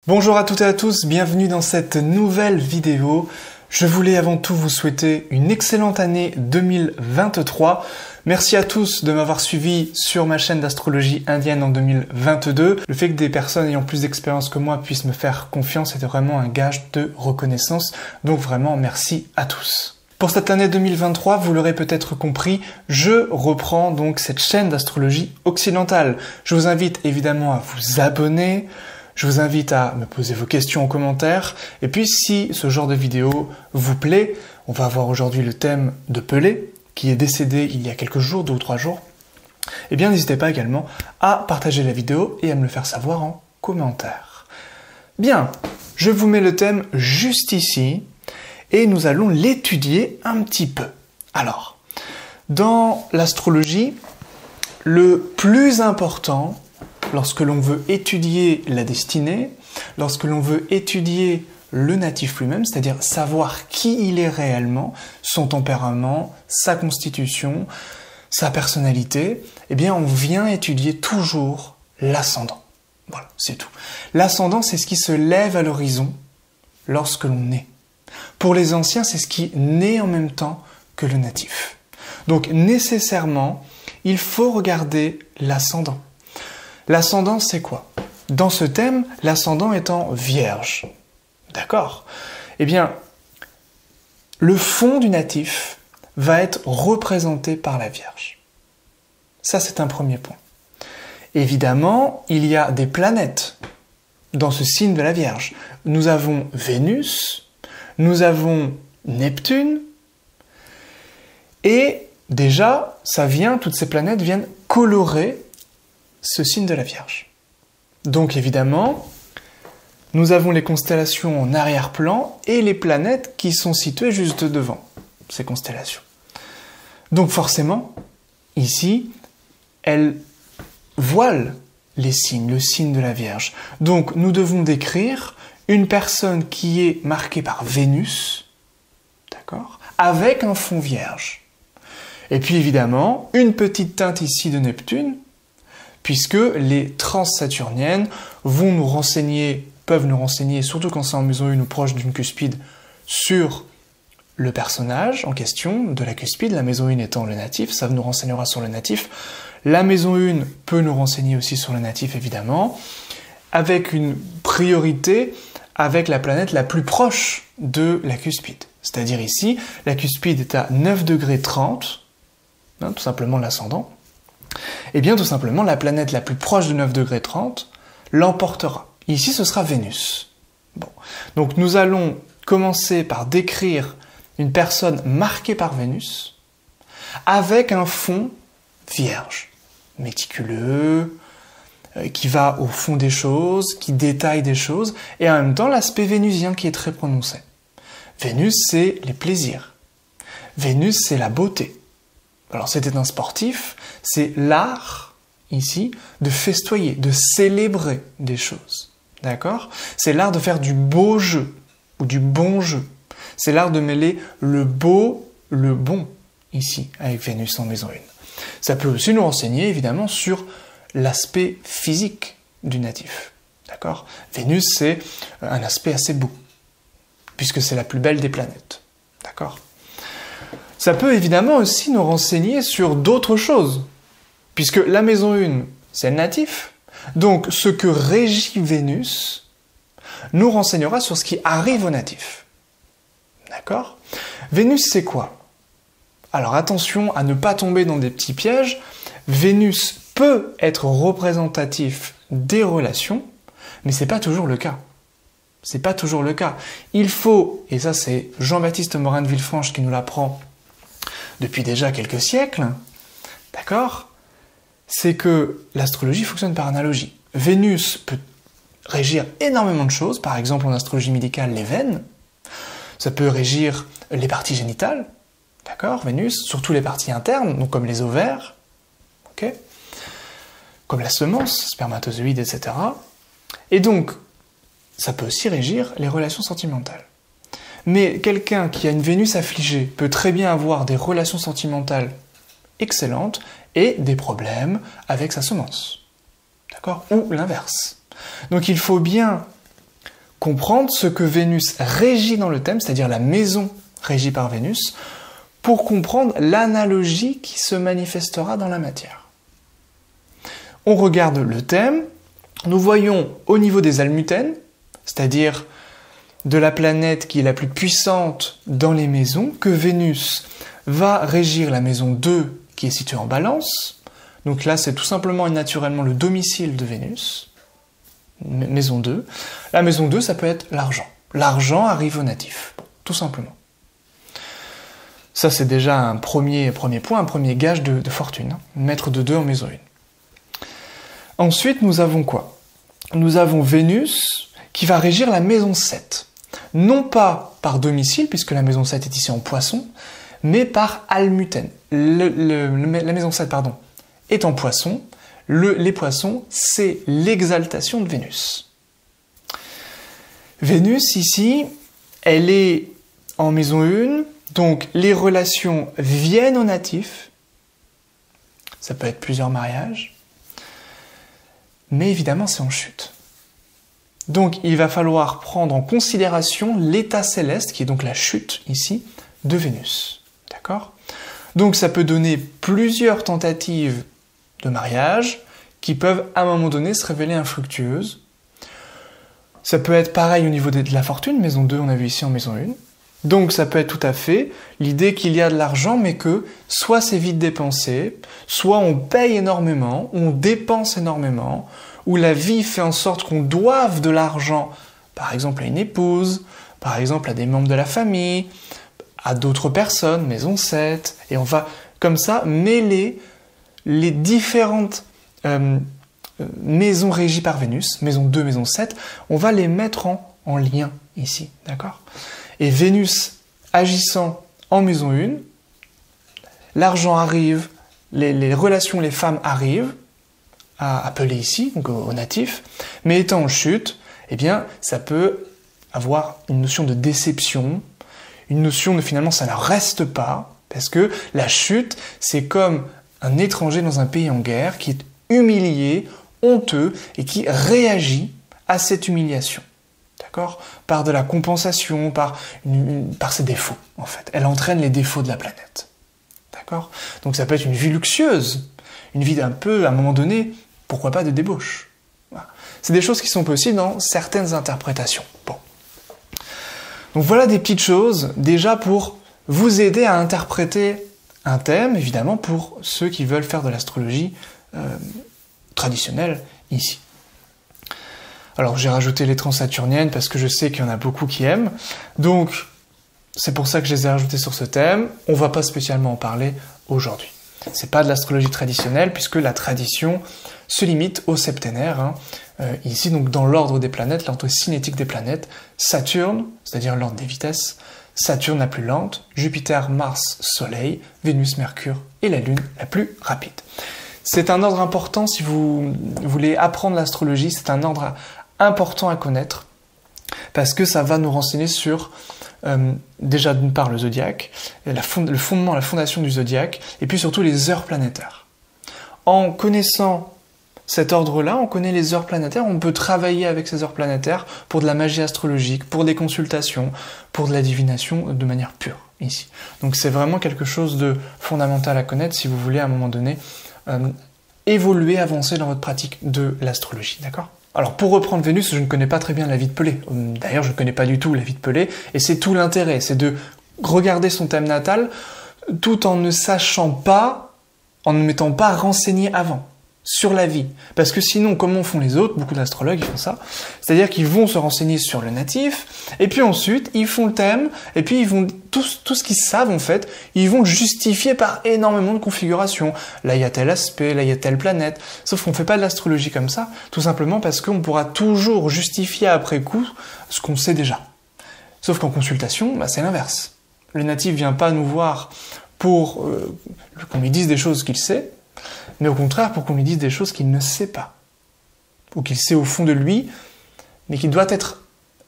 Bonjour à toutes et à tous, bienvenue dans cette nouvelle vidéo. Je voulais avant tout vous souhaiter une excellente année 2023. Merci à tous de m'avoir suivi sur ma chaîne d'astrologie indienne en 2022. Le fait que des personnes ayant plus d'expérience que moi puissent me faire confiance était vraiment un gage de reconnaissance. Donc vraiment merci à tous. Pour cette année 2023, vous l'aurez peut-être compris, je reprends donc cette chaîne d'astrologie occidentale. Je vous invite évidemment à vous abonner. Je vous invite à me poser vos questions en commentaire. Et puis si ce genre de vidéo vous plaît, on va voir aujourd'hui le thème de Pelé, qui est décédé il y a quelques jours, 2 ou 3 jours. Eh bien n'hésitez pas également à partager la vidéo et à me le faire savoir en commentaire. Bien, je vous mets le thème juste ici et nous allons l'étudier un petit peu. Alors, dans l'astrologie, le plus important lorsque l'on veut étudier la destinée, lorsque l'on veut étudier le natif lui-même, c'est-à-dire savoir qui il est réellement, son tempérament, sa constitution, sa personnalité, eh bien on vient étudier toujours l'ascendant. Voilà, c'est tout. L'ascendant, c'est ce qui se lève à l'horizon lorsque l'on naît. Pour les anciens, c'est ce qui naît en même temps que le natif. Donc nécessairement, il faut regarder l'ascendant. L'ascendant, c'est quoi? Dans ce thème, l'ascendant étant vierge. D'accord? Eh bien, le fond du natif va être représenté par la Vierge. Ça, c'est un premier point. Évidemment, il y a des planètes dans ce signe de la Vierge. Nous avons Vénus, nous avons Neptune, et déjà, toutes ces planètes viennent colorer ce signe de la Vierge. Donc évidemment, nous avons les constellations en arrière-plan et les planètes qui sont situées juste devant ces constellations. Donc forcément, ici, elles voilent les signes, le signe de la Vierge. Donc nous devons décrire une personne qui est marquée par Vénus, d'accord, avec un fond vierge. Et puis évidemment, une petite teinte ici de Neptune, puisque les transsaturniennes peuvent nous renseigner, surtout quand c'est en maison 1 ou proche d'une cuspide, sur le personnage en question de la cuspide, la maison 1 étant le natif, ça nous renseignera sur le natif. La maison 1 peut nous renseigner aussi sur le natif, évidemment, avec une priorité avec la planète la plus proche de la cuspide. C'est-à-dire ici, la cuspide est à 9 degrés 30, tout simplement l'ascendant. Eh bien, tout simplement, la planète la plus proche de 9 degrés 30 l'emportera. Ici, ce sera Vénus. Bon. Donc, nous allons commencer par décrire une personne marquée par Vénus avec un fond vierge, méticuleux, qui va au fond des choses, qui détaille des choses, et en même temps, l'aspect vénusien qui est très prononcé. Vénus, c'est les plaisirs. Vénus, c'est la beauté. Alors c'était un sportif, c'est l'art, ici, de festoyer, de célébrer des choses. D'accord? C'est l'art de faire du beau jeu, ou du bon jeu. C'est l'art de mêler le beau, le bon, ici, avec Vénus en maison 1. Ça peut aussi nous renseigner, évidemment, sur l'aspect physique du natif. D'accord? Vénus, c'est un aspect assez beau, puisque c'est la plus belle des planètes. D'accord? Ça peut évidemment aussi nous renseigner sur d'autres choses, puisque la maison 1, c'est le natif, donc ce que régit Vénus nous renseignera sur ce qui arrive au natif. D'accord? Vénus, c'est quoi? Alors attention à ne pas tomber dans des petits pièges. Vénus peut être représentatif des relations, mais c'est pas toujours le cas. C'est pas toujours le cas. Il faut, et ça c'est Jean-Baptiste Morin de Villefranche qui nous l'apprend depuis déjà quelques siècles, d'accord? C'est que l'astrologie fonctionne par analogie. Vénus peut régir énormément de choses, par exemple en astrologie médicale, les veines. Ça peut régir les parties génitales, d'accord? Vénus, surtout les parties internes, donc comme les ovaires, ok? Comme la semence, spermatozoïde, etc. Et donc, ça peut aussi régir les relations sentimentales. Mais quelqu'un qui a une Vénus affligée peut très bien avoir des relations sentimentales excellentes et des problèmes avec sa semence. D'accord? Ou l'inverse. Donc il faut bien comprendre ce que Vénus régit dans le thème, c'est-à-dire la maison régie par Vénus, pour comprendre l'analogie qui se manifestera dans la matière. On regarde le thème, nous voyons au niveau des almutènes, c'est-à-dire de la planète qui est la plus puissante dans les maisons, que Vénus va régir la maison 2 qui est située en Balance. Donc là, c'est tout simplement et naturellement le domicile de Vénus, maison 2. La maison 2, ça peut être l'argent. L'argent arrive au natif, tout simplement. Ça, c'est déjà un premier point, un premier gage de fortune. Mettre de 2 en maison 1. Ensuite, nous avons quoi? Nous avons Vénus qui va régir la maison 7. Non pas par domicile, puisque la maison 7 est ici en Poisson, mais par almutène. La maison 7, est en Poisson. Les Poissons, c'est l'exaltation de Vénus. Vénus, ici, elle est en maison 1, donc les relations viennent au natif. Ça peut être plusieurs mariages. Mais évidemment, c'est en chute. Donc, il va falloir prendre en considération l'état céleste, qui est donc la chute, ici, de Vénus. D'accord? Donc, ça peut donner plusieurs tentatives de mariage qui peuvent, à un moment donné, se révéler infructueuses. Ça peut être pareil au niveau de la fortune, maison 2, on a vu ici en maison 1. Donc, ça peut être tout à fait l'idée qu'il y a de l'argent, mais que soit c'est vite dépensé, soit on paye énormément, on dépense énormément, ou la vie fait en sorte qu'on doive de l'argent, par exemple à une épouse, par exemple à des membres de la famille, à d'autres personnes, maison 7, et on va comme ça mêler les différentes maisons régies par Vénus, maison 2, maison 7, on va les mettre en lien ici, d'accord? Et Vénus agissant en maison 1, l'argent arrive, les relations, les femmes arrivent, à appeler ici, donc au natif, mais étant en chute, eh bien, ça peut avoir une notion de déception, une notion de finalement ça ne reste pas, parce que la chute, c'est comme un étranger dans un pays en guerre qui est humilié, honteux, et qui réagit à cette humiliation. D'accord? Par de la compensation, par ses défauts, en fait. Elle entraîne les défauts de la planète. D'accord? Donc ça peut être une vie luxueuse, une vie d'un peu, à un moment donné, pourquoi pas de débauche. Voilà. C'est des choses qui sont possibles dans certaines interprétations. Bon. Donc voilà des petites choses, déjà pour vous aider à interpréter un thème, évidemment, pour ceux qui veulent faire de l'astrologie traditionnelle ici. Alors j'ai rajouté les transsaturniennes parce que je sais qu'il y en a beaucoup qui aiment. Donc c'est pour ça que je les ai rajoutées sur ce thème. On va pas spécialement en parler aujourd'hui. C'est pas de l'astrologie traditionnelle puisque la tradition se limite au septénaire. Hein. Ici donc dans l'ordre des planètes, l'ordre cinétique des planètes, Saturne, c'est-à-dire l'ordre des vitesses, Saturne la plus lente, Jupiter, Mars, Soleil, Vénus, Mercure et la Lune la plus rapide. C'est un ordre important si vous voulez apprendre l'astrologie, c'est un ordre important à connaître parce que ça va nous renseigner sur déjà d'une part le zodiaque, le fondement, la fondation du zodiaque et puis surtout les heures planétaires. En connaissant cet ordre-là, on connaît les heures planétaires, on peut travailler avec ces heures planétaires pour de la magie astrologique, pour des consultations, pour de la divination de manière pure ici. Donc c'est vraiment quelque chose de fondamental à connaître si vous voulez à un moment donné évoluer, avancer dans votre pratique de l'astrologie, d'accord ? Alors pour reprendre Vénus, je ne connais pas très bien la vie de Pelé. D'ailleurs, je ne connais pas du tout la vie de Pelé, et c'est tout l'intérêt, c'est de regarder son thème natal tout en ne sachant pas, en ne m'étant pas renseigné avant sur la vie. Parce que sinon, comment font les autres, beaucoup d'astrologues font ça, c'est-à-dire qu'ils vont se renseigner sur le natif, et puis ensuite, ils font le thème, et puis ils vont, tout ce qu'ils savent en fait, ils vont le justifier par énormément de configurations. Là, il y a tel aspect, là, il y a telle planète. Sauf qu'on ne fait pas de l'astrologie comme ça, tout simplement parce qu'on pourra toujours justifier après coup ce qu'on sait déjà. Sauf qu'en consultation, bah, c'est l'inverse. Le natif vient pas nous voir pour qu'on lui dise des choses qu'il sait, mais au contraire pour qu'on lui dise des choses qu'il ne sait pas, ou qu'il sait au fond de lui, mais qui doit être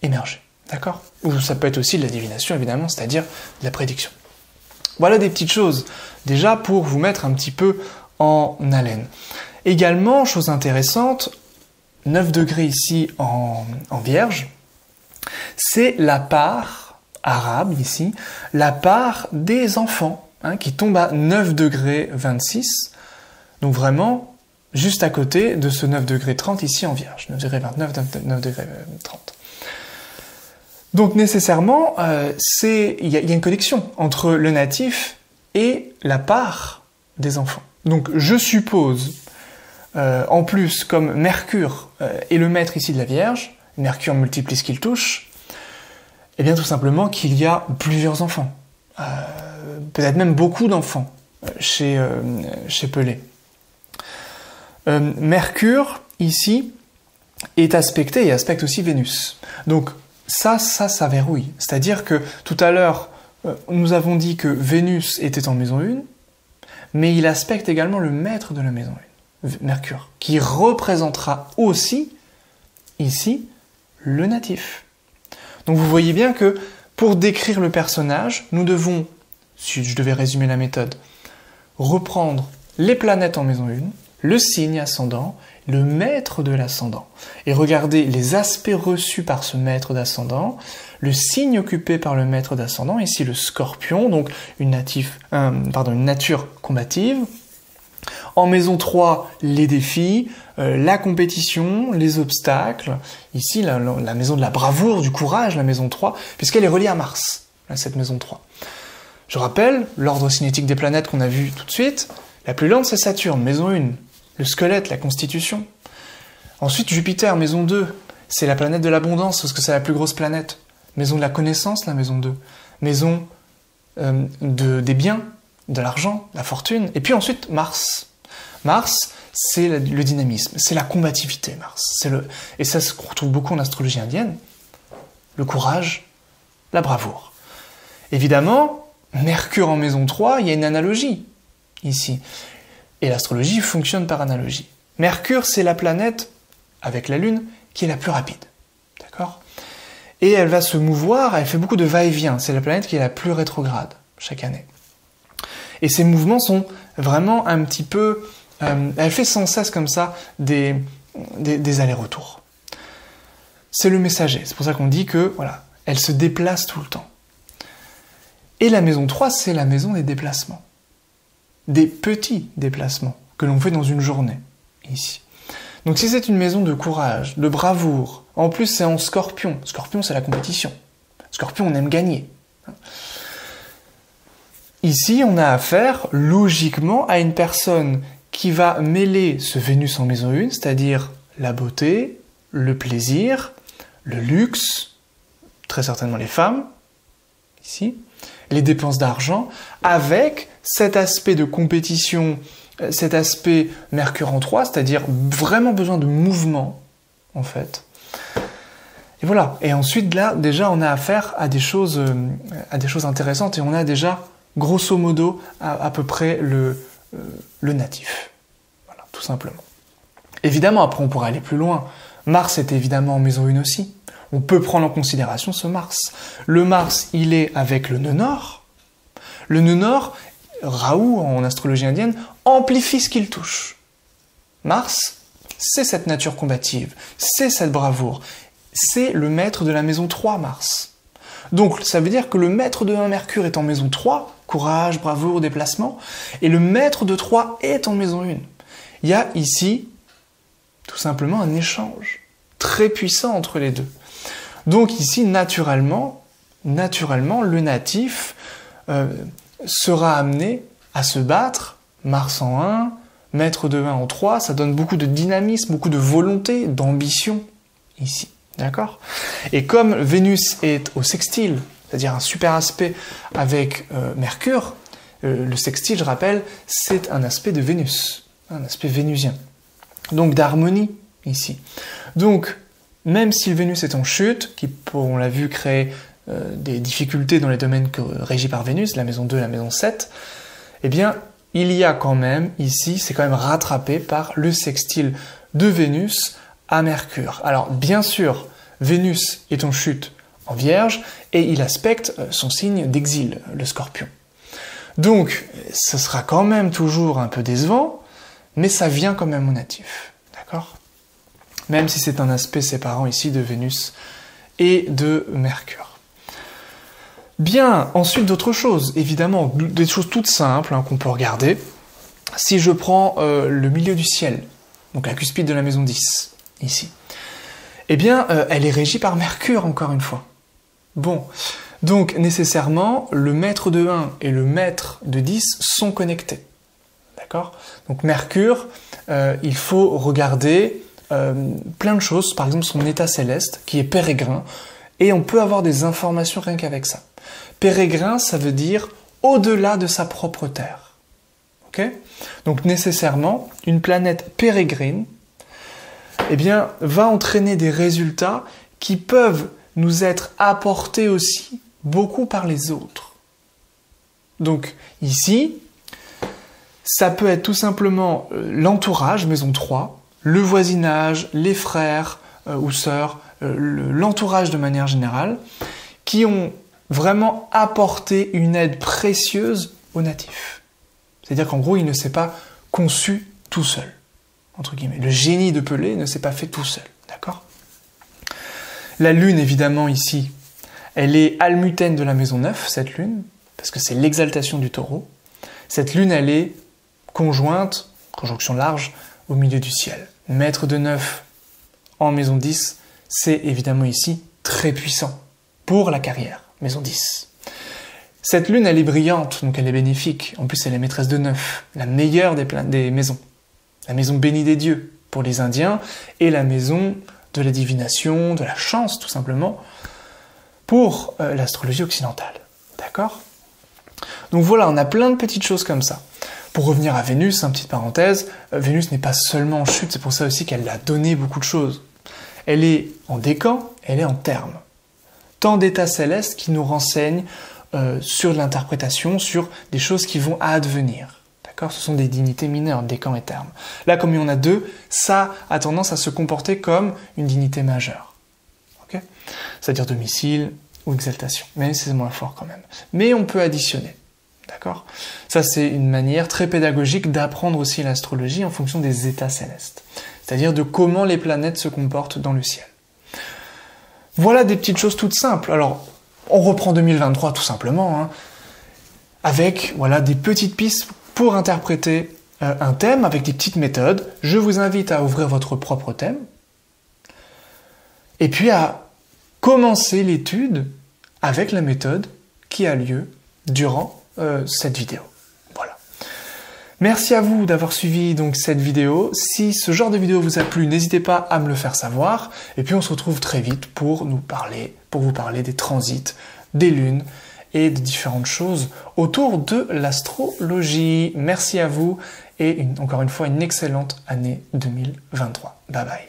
émergé, d'accord? Ou ça peut être aussi de la divination, évidemment, c'est-à-dire de la prédiction. Voilà des petites choses, déjà pour vous mettre un petit peu en haleine. Également, chose intéressante, 9 degrés ici en Vierge, c'est la part arabe ici, la part des enfants, qui tombe à 9 degrés 26, donc vraiment juste à côté de ce 9 degrés 30 ici en Vierge, 9 degrés 29, 9 degrés 30. Donc nécessairement, il y a une connexion entre le natif et la part des enfants. Donc je suppose, en plus, comme Mercure est le maître ici de la Vierge, Mercure multiplie ce qu'il touche, eh bien tout simplement qu'il y a plusieurs enfants, peut-être même beaucoup d'enfants chez Pelé. Mercure, ici, est aspecté et aspecte aussi Vénus. Donc ça verrouille. C'est-à-dire que tout à l'heure, nous avons dit que Vénus était en maison 1, mais il aspecte également le maître de la maison 1, Mercure, qui représentera aussi, ici, le natif. Donc vous voyez bien que pour décrire le personnage, nous devons, si je devais résumer la méthode, reprendre les planètes en maison 1, le signe ascendant, le maître de l'ascendant, et regarder les aspects reçus par ce maître d'ascendant, le signe occupé par le maître d'ascendant, ici le Scorpion, donc une nature combative. En maison 3, les défis, la compétition, les obstacles, ici la maison de la bravoure, du courage, la maison 3, puisqu'elle est reliée à Mars, cette maison 3. Je rappelle, l'ordre cinétique des planètes qu'on a vu tout de suite, la plus lente c'est Saturne, maison 1, le squelette, la constitution. Ensuite Jupiter, maison 2, c'est la planète de l'abondance, parce que c'est la plus grosse planète. Maison de la connaissance, la maison 2. Maison des biens, de l'argent, la fortune. Et puis ensuite Mars. Mars, c'est le dynamisme, c'est la combativité, Mars. Et ça se retrouve beaucoup en astrologie indienne. Le courage, la bravoure. Évidemment, Mercure en maison 3, il y a une analogie ici. Et l'astrologie fonctionne par analogie. Mercure, c'est la planète, avec la Lune, qui est la plus rapide. D'accord ? Et elle va se mouvoir, elle fait beaucoup de va-et-vient. C'est la planète qui est la plus rétrograde, chaque année. Et ces mouvements sont vraiment un petit peu... elle fait sans cesse comme ça des allers-retours. C'est le messager. C'est pour ça qu'on dit que, voilà, elle se déplace tout le temps. Et la maison 3, c'est la maison des déplacements. Des petits déplacements que l'on fait dans une journée, ici. Donc si c'est une maison de courage, de bravoure, en plus c'est en Scorpion. Scorpion, c'est la compétition. Scorpion, on aime gagner. Ici, on a affaire, logiquement, à une personne qui va mêler ce Vénus en maison 1, c'est-à-dire la beauté, le plaisir, le luxe, très certainement les femmes, ici, les dépenses d'argent, avec cet aspect de compétition, cet aspect Mercure en 3, c'est-à-dire vraiment besoin de mouvement, en fait. Et voilà. Et ensuite, là, déjà, on a affaire à des choses intéressantes et on a déjà, grosso modo, à peu près le natif. Voilà, tout simplement. Évidemment, après, on pourrait aller plus loin. Mars est évidemment en maison 1 aussi. On peut prendre en considération ce Mars. Le Mars, il est avec le nœud nord. Le nœud nord, Rahu, en astrologie indienne, amplifie ce qu'il touche. Mars, c'est cette nature combative, c'est cette bravoure, c'est le maître de la maison 3, Mars. Donc, ça veut dire que le maître de 1 Mercure est en maison 3, courage, bravoure, déplacement, et le maître de 3 est en maison 1. Il y a ici, tout simplement, un échange très puissant entre les deux. Donc ici, naturellement, le natif sera amené à se battre, Mars en 1, maître de 1 en 3, ça donne beaucoup de dynamisme, beaucoup de volonté, d'ambition, ici, d'accord ? Et comme Vénus est au sextile, c'est-à-dire un super aspect avec Mercure, le sextile, je rappelle, c'est un aspect de Vénus, un aspect vénusien, donc d'harmonie, ici. Donc, même si Vénus est en chute, qui, on l'a vu, créer des difficultés dans les domaines régis par Vénus, la maison 2, la maison 7, eh bien, il y a quand même, ici, c'est quand même rattrapé par le sextile de Vénus à Mercure. Alors, bien sûr, Vénus est en chute en Vierge, et il aspecte son signe d'exil, le Scorpion. Donc, ce sera quand même toujours un peu décevant, mais ça vient quand même au natif, d'accord ? Même si c'est un aspect séparant ici de Vénus et de Mercure. Bien, ensuite d'autres choses, évidemment, des choses toutes simples hein, qu'on peut regarder. Si je prends le milieu du ciel, donc la cuspide de la maison 10, ici, eh bien, elle est régie par Mercure, encore une fois. Bon, donc nécessairement, le maître de 1 et le maître de 10 sont connectés. D'accord ? Donc Mercure, il faut regarder plein de choses, par exemple son état céleste, qui est pérégrin, et on peut avoir des informations rien qu'avec ça. Pérégrin, ça veut dire au-delà de sa propre terre. Okay ? Donc nécessairement, une planète pérégrine eh bien, va entraîner des résultats qui peuvent nous être apportés aussi beaucoup par les autres. Donc ici, ça peut être tout simplement l'entourage, maison 3, le voisinage, les frères ou sœurs, l'entourage de manière générale, qui ont vraiment apporté une aide précieuse aux natifs. C'est-à-dire qu'en gros, il ne s'est pas conçu tout seul, entre guillemets. Le génie de Pelé ne s'est pas fait tout seul, d'accord ? La lune, évidemment, ici, elle est almutène de la maison 9, cette lune, parce que c'est l'exaltation du taureau. Cette lune, elle est conjointe, conjonction large, au milieu du ciel. Maître de 9 en maison 10, c'est évidemment ici très puissant pour la carrière, maison 10. Cette lune, elle est brillante, donc elle est bénéfique. En plus, elle est maîtresse de 9, la meilleure des maisons. La maison bénie des dieux pour les Indiens et la maison de la divination, de la chance tout simplement, pour l'astrologie occidentale. D'accord ? Donc voilà, on a plein de petites choses comme ça. Pour revenir à Vénus, une petite parenthèse, Vénus n'est pas seulement en chute, c'est pour ça aussi qu'elle a donné beaucoup de choses. Elle est en décan, elle est en terme. Tant d'états célestes qui nous renseignent sur l'interprétation, sur des choses qui vont advenir. D'accord ? Ce sont des dignités mineures, décan et terme. Là, comme il y en a deux, ça a tendance à se comporter comme une dignité majeure. Okay ? C'est-à-dire domicile ou exaltation. Mais c'est moins fort quand même. Mais on peut additionner. D'accord ? Ça, c'est une manière très pédagogique d'apprendre aussi l'astrologie en fonction des états célestes. C'est-à-dire de comment les planètes se comportent dans le ciel. Voilà des petites choses toutes simples. Alors, on reprend 2023 tout simplement, hein, avec voilà, des petites pistes pour interpréter un thème avec des petites méthodes. Je vous invite à ouvrir votre propre thème et puis à commencer l'étude avec la méthode qui a lieu durant cette vidéo. Voilà. Merci à vous d'avoir suivi donc cette vidéo. Si ce genre de vidéo vous a plu, n'hésitez pas à me le faire savoir. Et puis on se retrouve très vite pour vous parler des transits, des lunes et de différentes choses autour de l'astrologie. Merci à vous et encore une fois une excellente année 2023. Bye bye.